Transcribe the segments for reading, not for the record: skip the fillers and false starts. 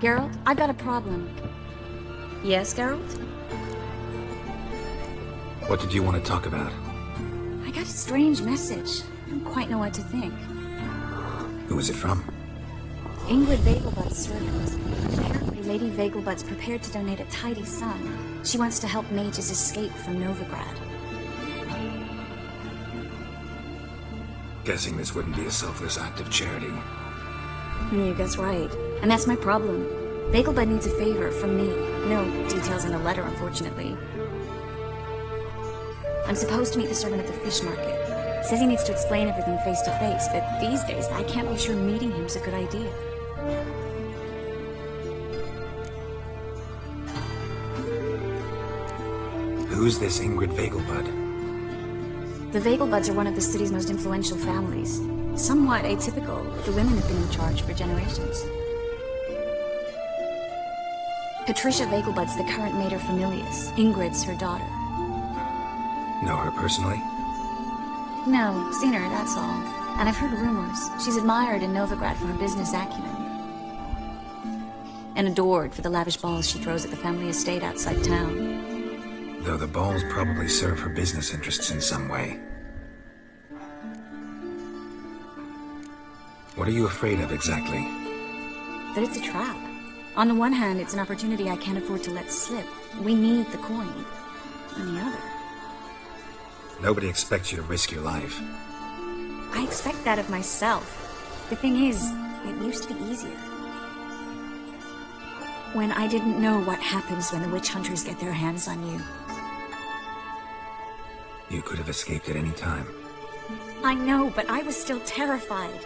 Geralt, I've got a problem. Yes, Geralt? What did you want to talk about? I got a strange message. I don't quite know what to think. Who was it from? Ingrid Vegelbud's servant. Apparently, Lady Vegelbud's prepared to donate a tidy sum. She wants to help mages escape from Novigrad. Guessing this wouldn't be a selfless act of charity. You guess right. And that's my problem. Vegelbud needs a favor from me. No details in the letter, unfortunately. I'm supposed to meet the servant at the fish market. Says he needs to explain everything face to face, but these days I can't be sure meeting him's a good idea. Who's this Ingrid Vegelbud? The Vegelbuds are one of the city's most influential families. Somewhat atypical, the women have been in charge for generations. Patricia Vegelbud's the current mater familias. Ingrid's her daughter. Know her personally? No, seen her, that's all. And I've heard rumors. She's admired in Novigrad for her business acumen. And adored for the lavish balls she throws at the family estate outside town. Though the balls probably serve her business interests in some way. What are you afraid of exactly? That it's a trap. On the one hand, it's an opportunity I can't afford to let slip. We need the coin. On the other... Nobody expects you to risk your life. I expect that of myself. The thing is, it used to be easier. When I didn't know what happens when the witch hunters get their hands on you. You could have escaped at any time. I know, but I was still terrified.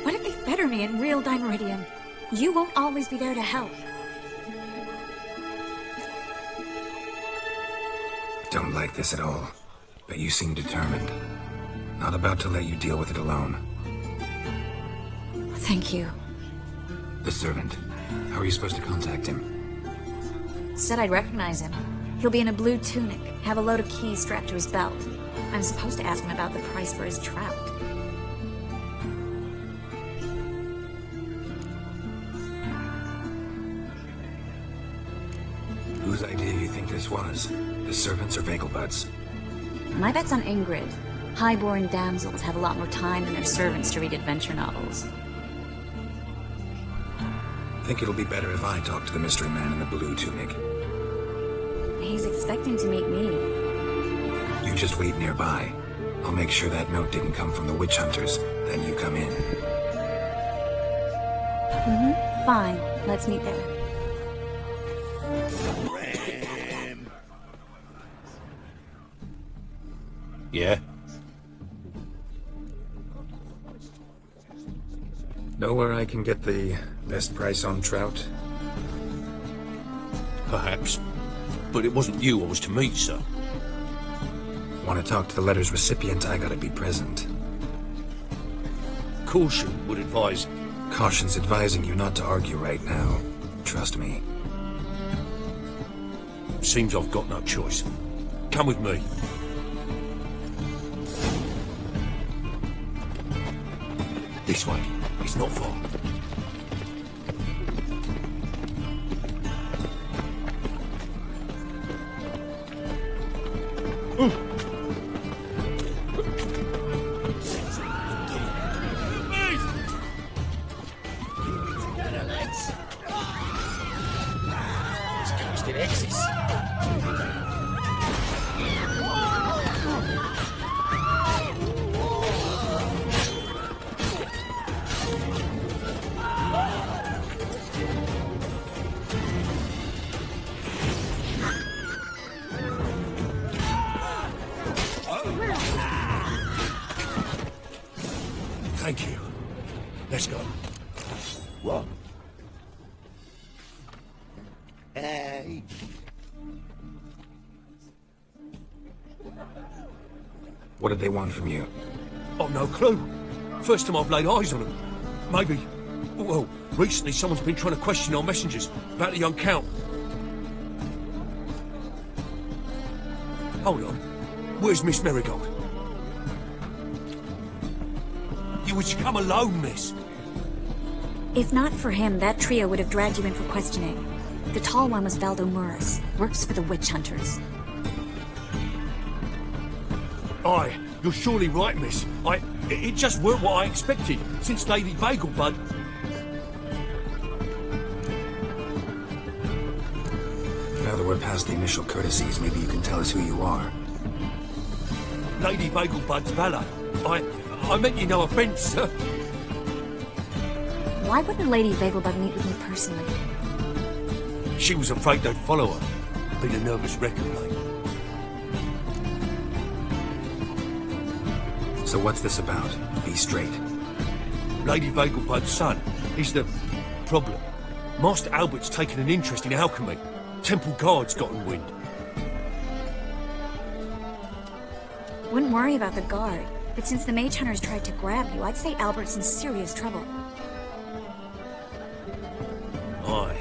What if they fetter me in real Dimeridium? You won't always be there to help. Don't like this at all, but you seem determined. Not about to let you deal with it alone. Thank you. The servant. How are you supposed to contact him? Said I'd recognize him. He'll be in a blue tunic, have a load of keys strapped to his belt. I'm supposed to ask him about the price for his trout. Whose idea you think this was? The servants or Vegelbud's? My bet's on Ingrid. High-born damsels have a lot more time than their servants to read adventure novels. Think it'll be better if I talk to the mystery man in the blue tunic. He's expecting to meet me. You just wait nearby. I'll make sure that note didn't come from the witch hunters. Then you come in. Fine. Let's meet there. Yeah? Know where I can get the best price on trout? Perhaps. But it wasn't you I was to meet, sir. Want to talk to the letter's recipient, I gotta be present. Caution would advise... Caution's advising you not to argue right now. Trust me. Seems I've got no choice. Come with me. This way. It's not far. Thank you. Let's go. What? Hey. What did they want from you? I've no clue. First time I've laid eyes on them. Maybe... Well, recently someone's been trying to question our messengers about the young Count. Hold on. Where's Miss Marigold? You was to come alone, miss. If not for him, that trio would have dragged you in for questioning. The tall one was Valdo Muris, works for the witch hunters. Aye, you're surely right, miss. It just weren't what I expected, since Lady Vegelbud... Now that we're past the initial courtesies, maybe you can tell us who you are. Lady Vegelbud's valet. I meant you no offence, sir. Why wouldn't Lady Vegelbud meet with me personally? She was afraid they'd follow her. Been a nervous wreck of late. So what's this about? Be straight. Lady Vegelbud's son. He's the problem. Master Albert's taken an interest in alchemy. Temple guards gotten wind. Wouldn't worry about the guard, but since the mage hunters tried to grab you, I'd say Albert's in serious trouble. Aye.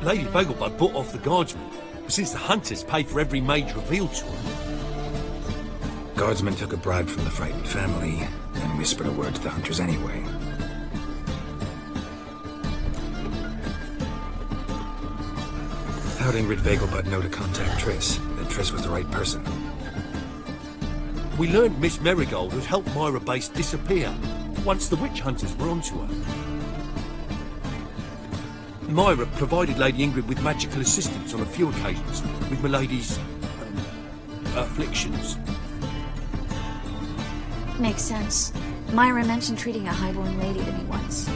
Lady Vegelbud bought off the guardsmen, but since the hunters paid for every mage revealed to them... Guardsmen took a bribe from the frightened family, and whispered a word to the hunters anyway. How'd Ingrid Vegelbud know to contact Triss? That Triss was the right person? We learned Miss Merigold had helped Myra Base disappear, once the witch hunters were onto her. Myra provided Lady Ingrid with magical assistance on a few occasions, with Milady's... afflictions. Makes sense. Myra mentioned treating a highborn lady to me once.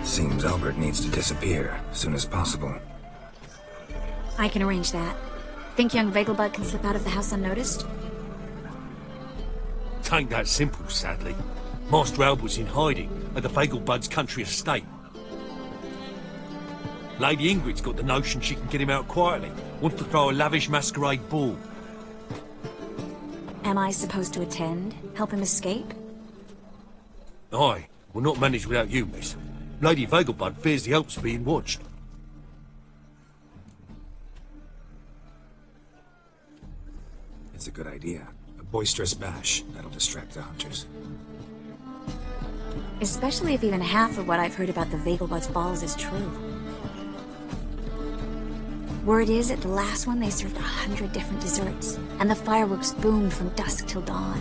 Seems Albert needs to disappear as soon as possible. I can arrange that. Think young Vegelbud can slip out of the house unnoticed? Tain't that simple, sadly. Master Albert's in hiding at the Vegelbud's country estate. Lady Ingrid's got the notion she can get him out quietly. Wants to throw a lavish masquerade ball. Am I supposed to attend? Help him escape? Aye, we'll not manage without you, miss. Lady Vegelbud fears the Alps being watched. It's a good idea. A boisterous bash. That'll distract the hunters. Especially if even half of what I've heard about the Vegelbud's balls is true. Word is, at the last one they served 100 different desserts, and the fireworks boomed from dusk till dawn.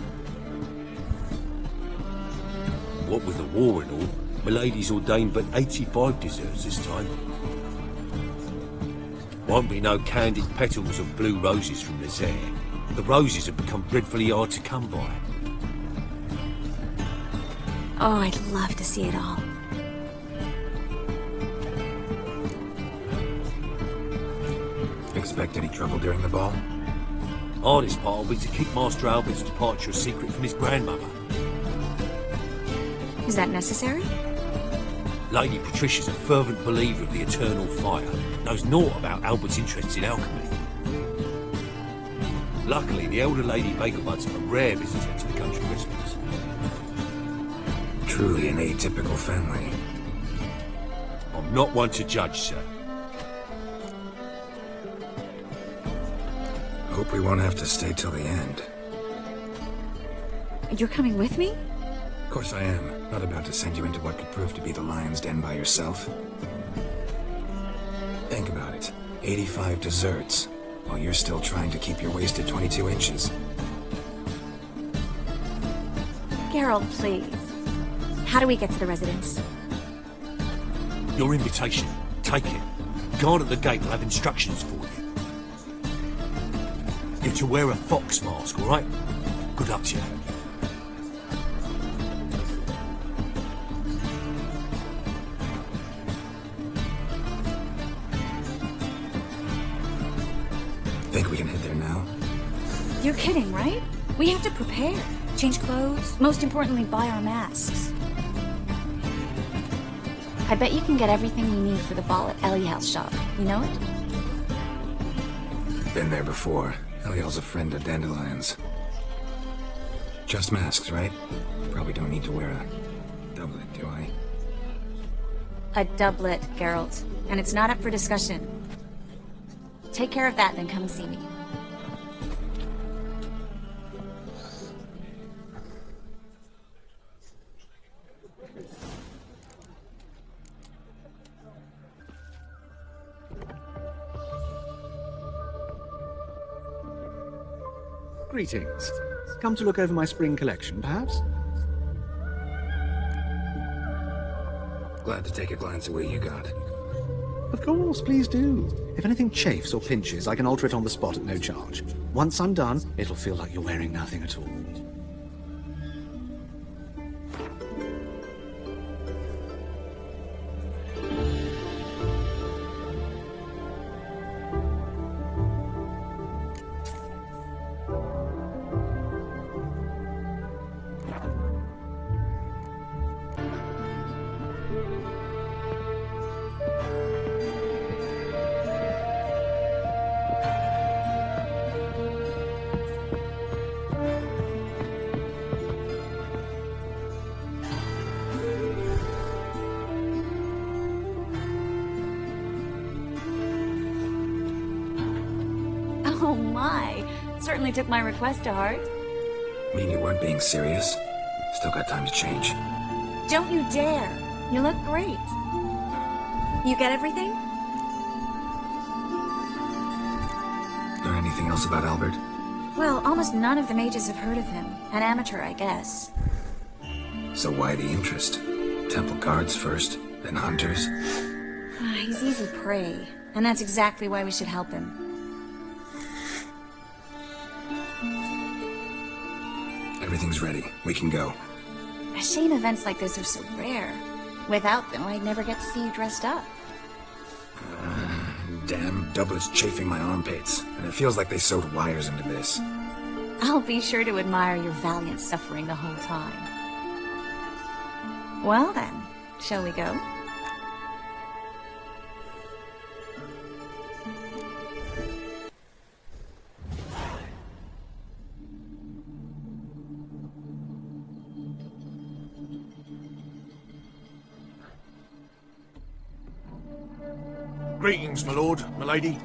What with the war and all, Milady's ordained but 85 desserts this time. Won't be no candied petals of blue roses from this air. The roses have become dreadfully hard to come by. Oh, I'd love to see it all. Expect any trouble during the ball? Hardest part will be to keep Master Albert's departure a secret from his grandmother. Is that necessary? Lady Patricia's a fervent believer of the eternal fire. Knows naught about Albert's interests in alchemy. Luckily, the elder Lady Vegelbud's a rare visitor to the country Christmas. Truly an atypical family. I'm not one to judge, sir. Hope we won't have to stay till the end. You're coming with me? Of course I am. Not about to send you into what could prove to be the lion's den by yourself. Think about it. 85 desserts, while you're still trying to keep your waist at 22 inches. Geralt, please. How do we get to the residence? Your invitation. Take it. Guard at the gate will have instructions for you. You're to wear a fox mask, all right? Good luck to you. Think we can head there now? You're kidding, right? We have to prepare. Change clothes. Most importantly, buy our masks. I bet you can get everything we need for the ball at Eliel's shop. You know it? Been there before. Eliel's a friend of Dandelion's. Just masks, right? Probably don't need to wear a doublet, do I? A doublet, Geralt. And it's not up for discussion. Take care of that, then come and see me. Greetings. Come to look over my spring collection, perhaps? Glad to take a glance at what you got. Of course, please do. If anything chafes or pinches, I can alter it on the spot at no charge. Once I'm done, it'll feel like you're wearing nothing at all. Oh my, certainly took my request to heart. Mean you weren't being serious? Still got time to change. Don't you dare. You look great. You get everything? Learn anything else about Albert? Well, almost none of the mages have heard of him. An amateur, I guess. So why the interest? Temple guards first, then hunters? He's easy prey, and that's exactly why we should help him. Everything's ready. We can go. A shame events like this are so rare. Without them, I'd never get to see you dressed up. Damn doublet's chafing my armpits, and it feels like they sewed wires into this. I'll be sure to admire your valiant suffering the whole time. Well then, shall we go? Greetings, my lord, my lady.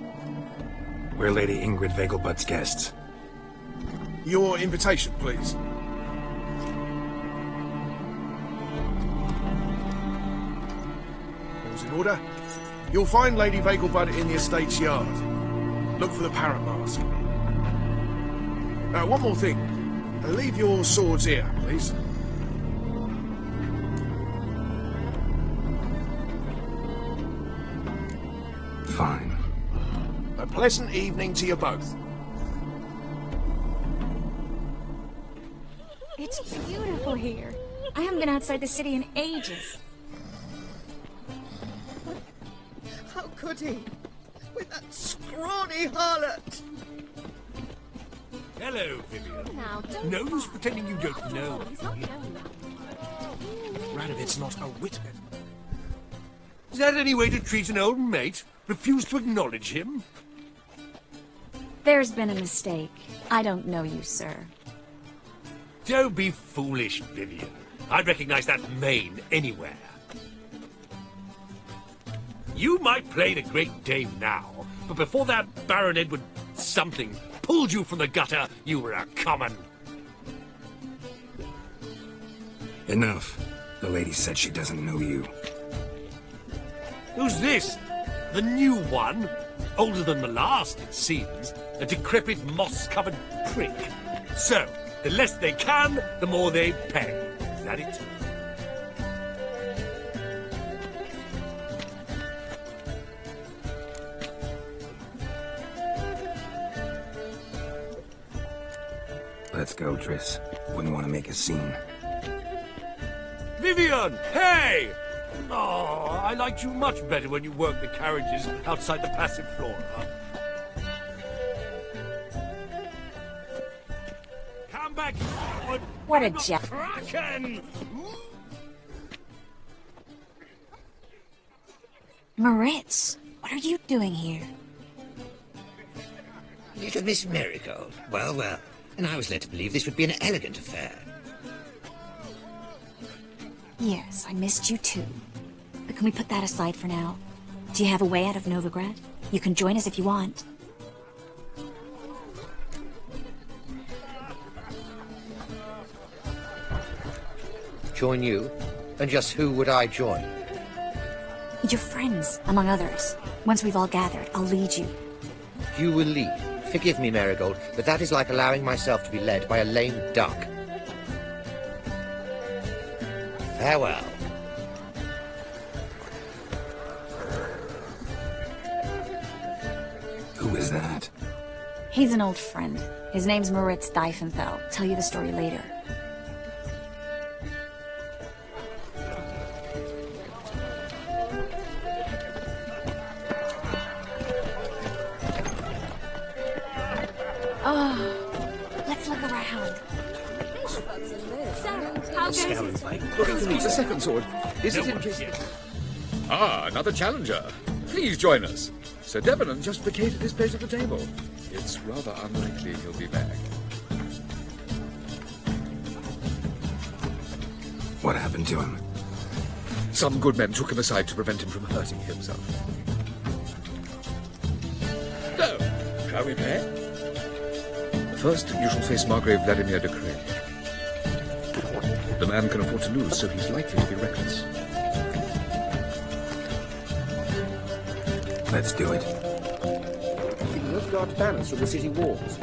We're Lady Ingrid Vegelbud's guests. Your invitation, please. All's in order. You'll find Lady Vegelbud in the estate's yard. Look for the parrot mask. One more thing. Leave your swords here, please. Fine. A pleasant evening to you both. It's beautiful here. I haven't been outside the city in ages. How could he? With that scrawny harlot! Hello, Vivian. Now, don't No use pretending you don't know. He's not going now. Radovid's not a whitman. Is that any way to treat an old mate? Refuse to acknowledge him? There's been a mistake. I don't know you, sir. Don't be foolish, Vivian. I'd recognize that mane anywhere. You might play the Great Dame now, but before that Baron Edward something pulled you from the gutter, you were a common. Enough. The lady said she doesn't know you. Who's this? The new one? Older than the last, it seems. A decrepit, moss-covered prick. So, the less they can, the more they pay. Is that it? Let's go, Triss. Wouldn't want to make a scene. Vivian! Hey! Oh, I liked you much better when you worked the carriages outside the passive flora. Come back, Edward. What a jack. Kraken! Moritz, what are you doing here? Little Miss Marigold. Well, well. And I was led to believe this would be an elegant affair. Yes, I missed you too. But can we put that aside for now? Do you have a way out of Novigrad? You can join us if you want. Join you? And just who would I join? Your friends, among others. Once we've all gathered, I'll lead you. You will lead Forgive me, Marigold, but that is like allowing myself to be led by a lame duck. Farewell. Who is that? He's an old friend. His name's Moritz Diefenthal. Tell you the story later. Oh, let's look around. So, how goes it? It's a second sword. Is No it in one case... yet. Ah, another challenger. Please join us. Sir Debenham just vacated his place at the table. It's rather unlikely he'll be back. What happened to him? Some good men took him aside to prevent him from hurting himself. So, shall we play? First, you shall face Margrave Vladimir de Craig. The man can afford to lose, so he's likely to be reckless. Let's do it. The Novigrad banners from the city walls.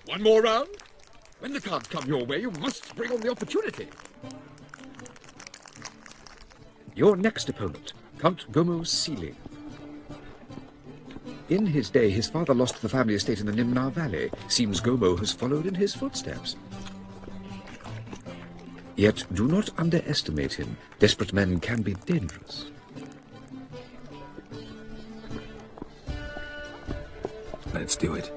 One more round? When the cards come your way, you must bring on the opportunity. Your next opponent, Count Gomo Sealing. In his day, his father lost the family estate in the Nimnar Valley. Seems Gomo has followed in his footsteps. Yet, do not underestimate him. Desperate men can be dangerous. Let's do it.